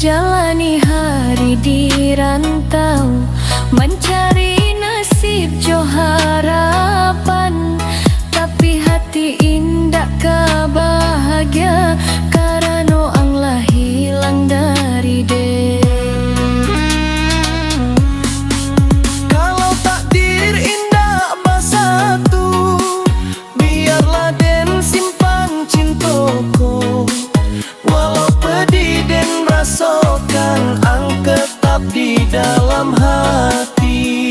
Menjalani hari di rantau, mencari nasib jo harapan. Tapi hati indak kebahagia, karena anglah hilang dari de. Kalau takdir indah bersatu, biarlah den simpan cintoko. Walau pedih den rasakan, ang tetap di dalam hati.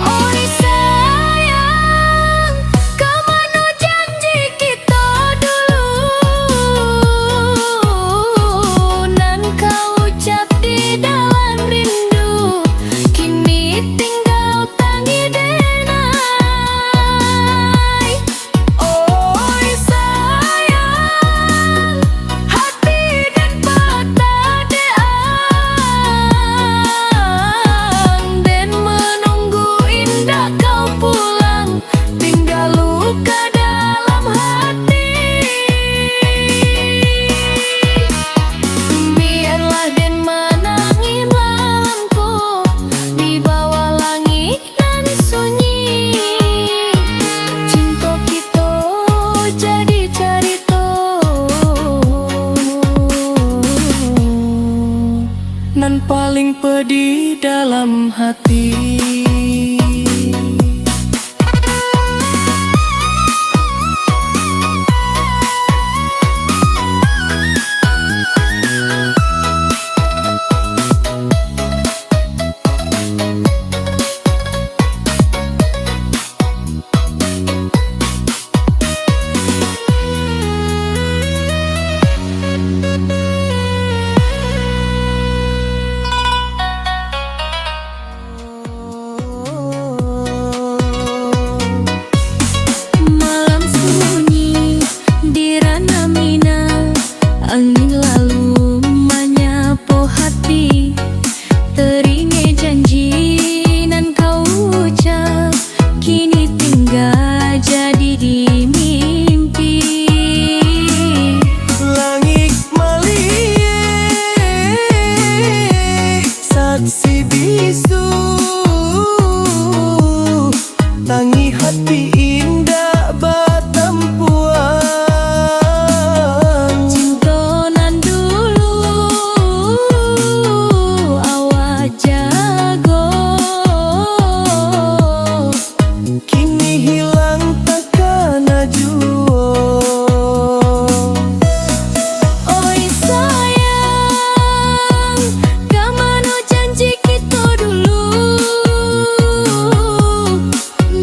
Oi sayang, kemana janji kita dulu? Nan kau ucap di dalam rindu, kini tinggal tangi denai. Oi sayang, hati dan patah deang, dan menunggu indah kau pulang, tinggal luka dalam hati. Biarlah dan menangi malamku di bawah langit nan sunyi. Cinta kita jadi cerita Nan paling pedih dalam hati. Malam sunyi di ranah Mina, angin lalu menyapu hati. Teringat janji nan kau ucap, kini tinggal jadi di mimpi. Langit melihat saksi bisu, tangi hati indah batampuan. Cinta nan dulu awak jago, Kini hilang takkan jua. oi sayang, kemana janji kita dulu?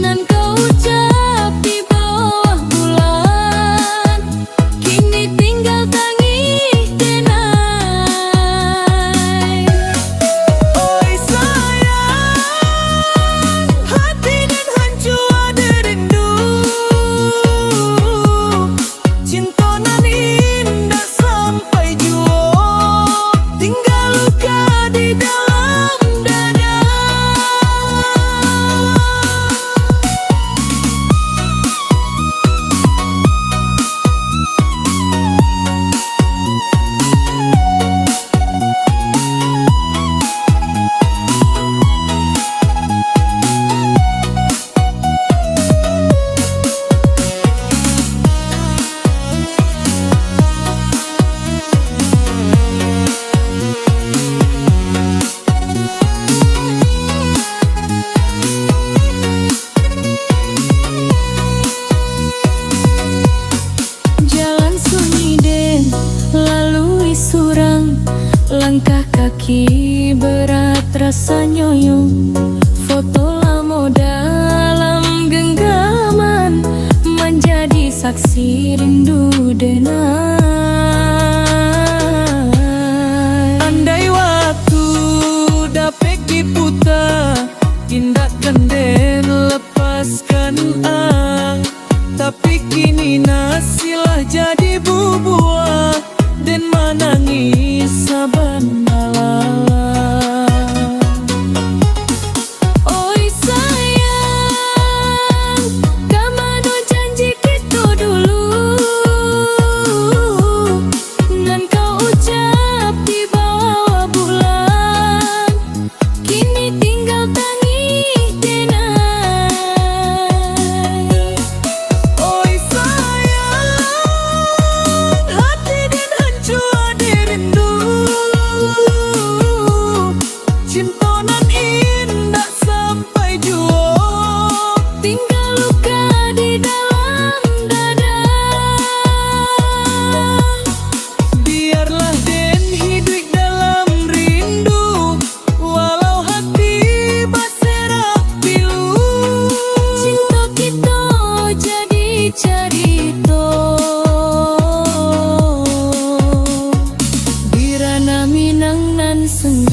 Nan kau ucap di bawah bulan, kini tinggal tangi denai. Oi sayang, hati dan hancur ada rindu. Cinta nan indah sampai jua, tinggal luka di dalam dada. Jalan sunyi den lalui surang, langkah kaki berat rasa nyoyong. Foto lama dalam genggaman, menjadi saksi rindu denai. Andai waktu dapat diputar, indahkan den lepaskan ang. Tapi kini nasilah jadi bubuah, dan menangis saban malam. Oi sayang, kemana janji kita dulu? senja